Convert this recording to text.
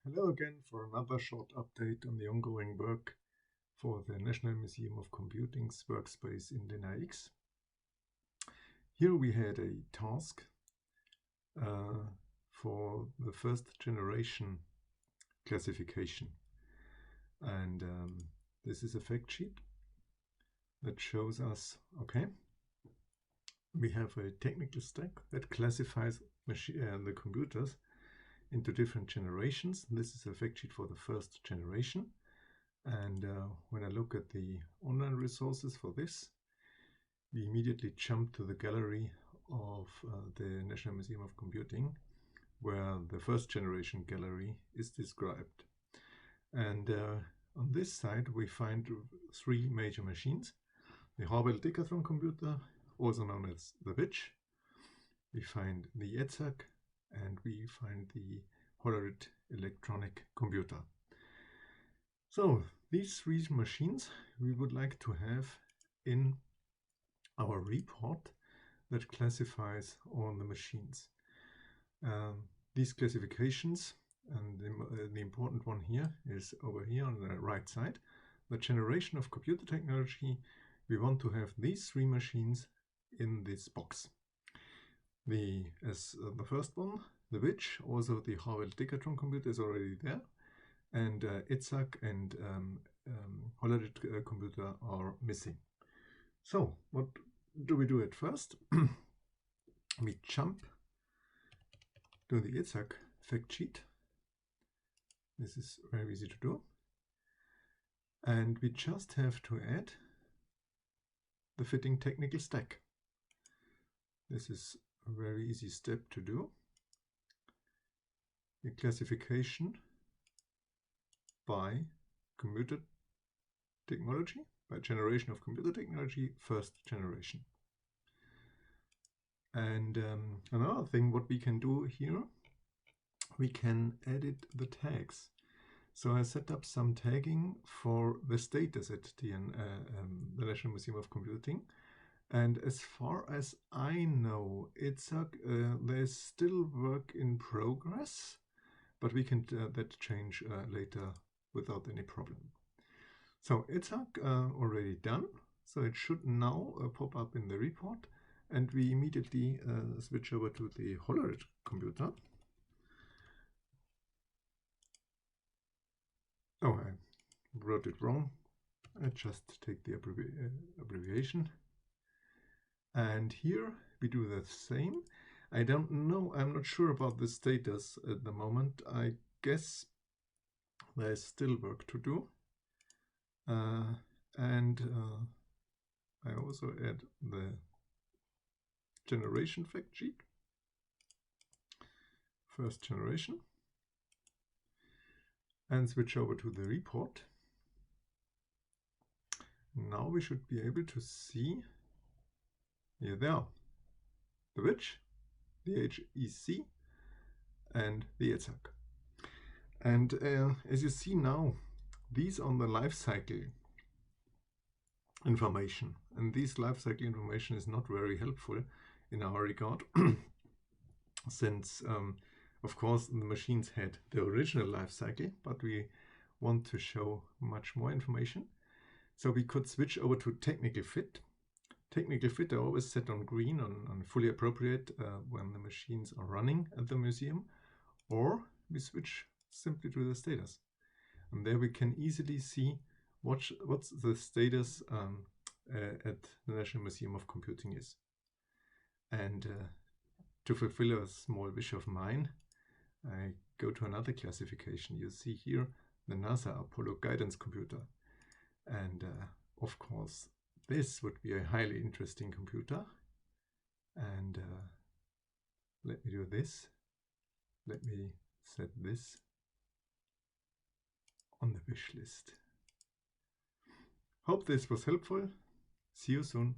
Hello again for another short update on the ongoing work for the National Museum of Computing's workspace in LeanIX. Here we had a task for the first generation classification, and this is a fact sheet that shows us, okay, we have a technical stack that classifies the computers into different generations. This is a fact sheet for the first generation, and when I look at the online resources for this, we immediately jump to the gallery of the National Museum of Computing, where the first generation gallery is described. And on this side we find three major machines: the Decathlon computer, also known as the Witch, we find the EDSAC, and we find the Hollerith electronic computer. So these three machines we would like to have in our report that classifies all the machines. These classifications, and the important one here is over here on the right side, the generation of computer technology. We want to have these three machines in this box. The first one, the Witch, also the Decathlon computer is already there, and EDSAC and Hollerith computer are missing. So what do we do at first? We jump to the EDSAC fact sheet. This is very easy to do, and we just have to add the fitting technical stack. This is a very easy step to do. The classification by computer technology, by generation of computer technology, first generation. And another thing what we can do here, we can edit the tags. So I set up some tagging for the status at the National Museum of Computing. And as far as I know, there's still work in progress, but we can that change later without any problem. So EDSAC already done, so it should now pop up in the report, and we immediately switch over to the Hollerith computer. Oh, I wrote it wrong. I just take the abbreviation. And here we do the same. I don't know, I'm not sure about the status at the moment. I guess there's still work to do. And I also add the generation fact sheet, first generation, and switch over to the report. Now we should be able to see, here they are, the Witch, the HEC, and the EDSAC. And as you see now, these are the life cycle information, and this life cycle information is not very helpful in our regard, since of course the machines had the original life cycle, but we want to show much more information. So we could switch over to technical fit. Technical fit are always set on green, on fully appropriate when the machines are running at the museum, or we switch simply to the status. And there we can easily see what's the status at the National Museum of Computing is. And to fulfill a small wish of mine, I go to another classification. You see here the NASA Apollo guidance computer. And of course, this would be a highly interesting computer. And let me do this. Let me set this on the wish list. Hope this was helpful. See you soon.